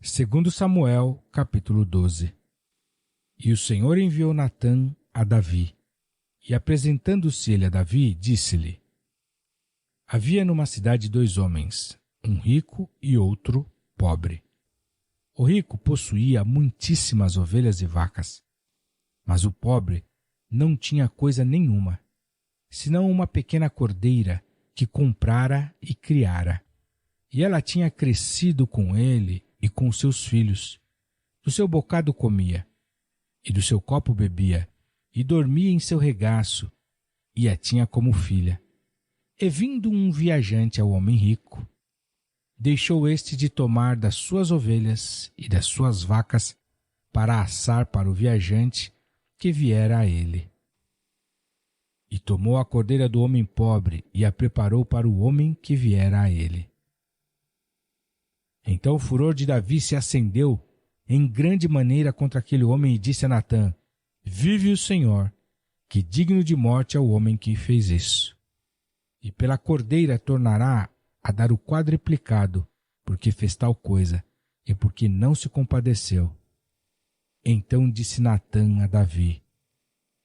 Segundo Samuel, capítulo 12. E o Senhor enviou Natã a Davi, e apresentando-se ele a Davi, disse-lhe: Havia numa cidade 2 homens, um rico e outro pobre. O rico possuía muitíssimas ovelhas e vacas, mas o pobre não tinha coisa nenhuma, senão uma pequena cordeira que comprara e criara. E ela tinha crescido com ele e com seus filhos. Do seu bocado comia, e do seu copo bebia, e dormia em seu regaço, e a tinha como filha. E vindo um viajante ao homem rico, deixou este de tomar das suas ovelhas e das suas vacas para assar para o viajante que viera a ele. E tomou a cordeira do homem pobre e a preparou para o homem que viera a ele. Então o furor de Davi se acendeu em grande maneira contra aquele homem e disse a Natã: Vive o Senhor, que digno de morte é o homem que fez isso. E pela cordeira tornará a dar o quadriplicado, porque fez tal coisa, e porque não se compadeceu. Então disse Natã a Davi: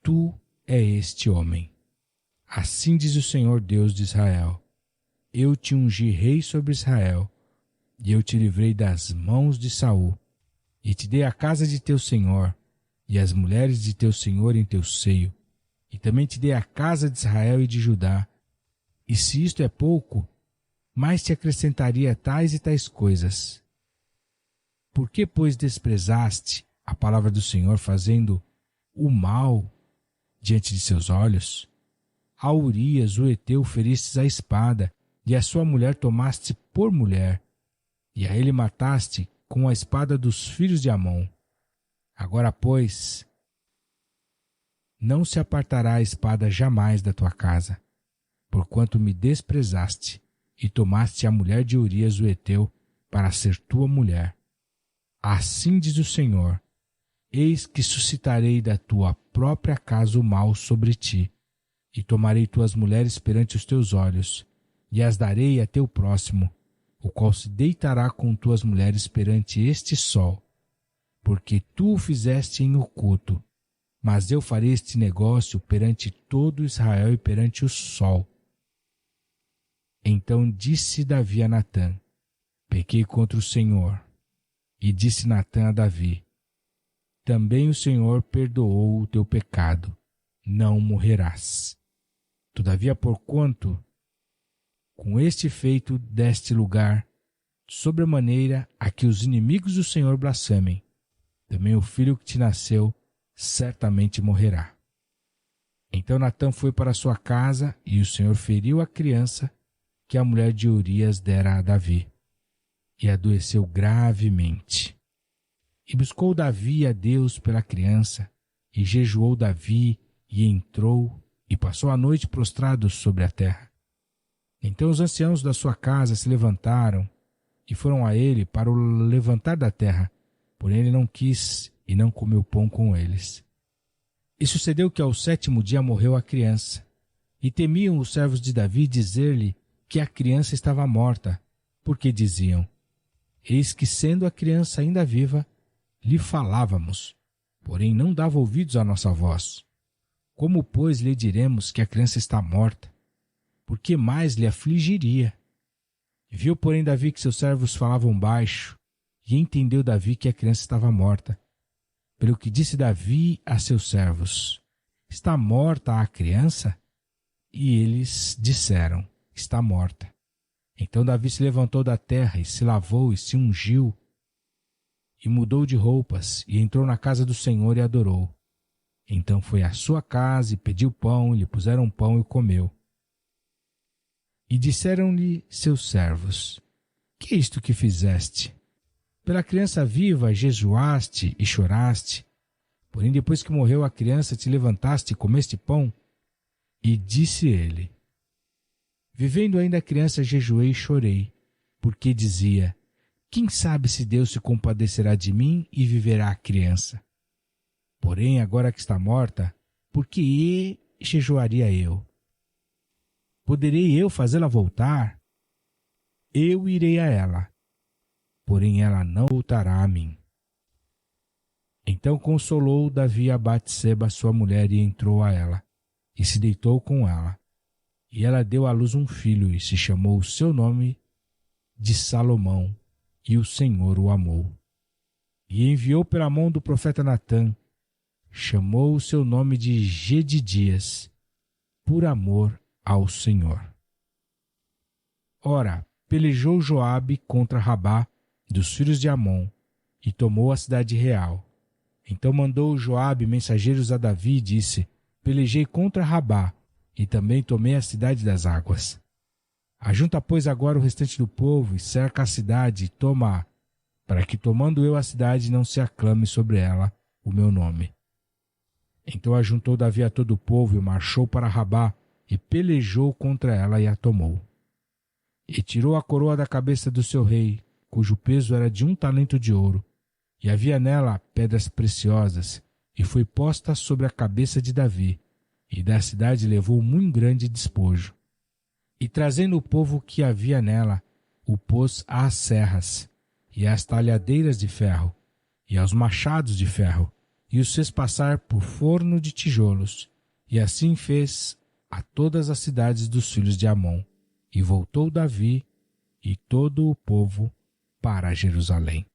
Tu é este homem. Assim diz o Senhor Deus de Israel: Eu te ungi rei sobre Israel, e eu te livrei das mãos de Saul, e te dei a casa de teu senhor, e as mulheres de teu senhor em teu seio, e também te dei a casa de Israel e de Judá. E se isto é pouco, mais te acrescentaria tais e tais coisas. Por que, pois, desprezaste a palavra do Senhor, fazendo o mal diante de seus olhos? A Urias, o heteu, feristes a espada, e a sua mulher tomaste por mulher, e a ele mataste com a espada dos filhos de Amon. Agora, pois, não se apartará a espada jamais da tua casa, porquanto me desprezaste, e tomaste a mulher de Urias o heteu para ser tua mulher. Assim diz o Senhor: Eis que suscitarei da tua própria casa o mal sobre ti, e tomarei tuas mulheres perante os teus olhos, e as darei a teu próximo, o qual se deitará com tuas mulheres perante este sol, porque tu o fizeste em oculto, mas eu farei este negócio perante todo Israel e perante o sol. Então disse Davi a Natã: Pequei contra o Senhor. E disse Natã a Davi: Também o Senhor perdoou o teu pecado, não morrerás. Todavia, porquanto com este feito deste lugar sobremaneira a que os inimigos do Senhor blasfemem, também o filho que te nasceu certamente morrerá. Então Natã foi para sua casa, e o Senhor feriu a criança que a mulher de Urias dera a Davi, e adoeceu gravemente. E buscou Davi a Deus pela criança, e jejuou Davi, e entrou, e passou a noite prostrado sobre a terra. Então os anciãos da sua casa se levantaram, e foram a ele para o levantar da terra, porém ele não quis, e não comeu pão com eles. E sucedeu que ao 7º dia morreu a criança, e temiam os servos de Davi dizer-lhe que a criança estava morta, porque diziam: Eis que, sendo a criança ainda viva, lhe falávamos, porém não dava ouvidos à nossa voz. Como, pois, lhe diremos que a criança está morta? Por que mais lhe afligiria? Viu, porém, Davi que seus servos falavam baixo, e entendeu Davi que a criança estava morta. Pelo que disse Davi a seus servos: Está morta a criança? E eles disseram: Está morta. Então Davi se levantou da terra, e se lavou, e se ungiu, e mudou de roupas, e entrou na casa do Senhor e adorou. Então foi à sua casa, e pediu pão, e lhe puseram pão, e comeu. E disseram-lhe seus servos: Que é isto que fizeste? Pela criança viva jejuaste e choraste, porém depois que morreu a criança te levantaste e comeste pão? E disse ele: Vivendo ainda a criança jejuei e chorei, porque dizia: Quem sabe se Deus se compadecerá de mim e viverá a criança? Porém, agora que está morta, por que jejuaria eu? Poderei eu fazê-la voltar? Eu irei a ela. porém ela não voltará a mim. Então consolou Davi a Batseba, sua mulher, e entrou a ela, e se deitou com ela. E ela deu à luz um filho, e se chamou o seu nome de Salomão, e o Senhor o amou. E enviou pela mão do profeta Natã, chamou o seu nome de Gedidias, por amor ao Senhor. Ora, pelejou Joabe contra Rabá, dos filhos de Amon, e tomou a cidade real. Então mandou Joabe mensageiros a Davi e disse: Pelejei contra Rabá, e também tomei a cidade das águas. Ajunta, pois, agora o restante do povo, e cerca a cidade, e toma-a, para que, tomando eu a cidade, não se aclame sobre ela o meu nome. Então ajuntou Davi a todo o povo, e marchou para Rabá, e pelejou contra ela, e a tomou. E tirou a coroa da cabeça do seu rei, cujo peso era de 1 talento de ouro, e havia nela pedras preciosas, e foi posta sobre a cabeça de Davi, e da cidade levou muito grande despojo. E trazendo o povo que havia nela, o pôs às serras, e às talhadeiras de ferro, e aos machados de ferro, e os fez passar por forno de tijolos, e assim fez a todas as cidades dos filhos de Amon. E voltou Davi e todo o povo para Jerusalém.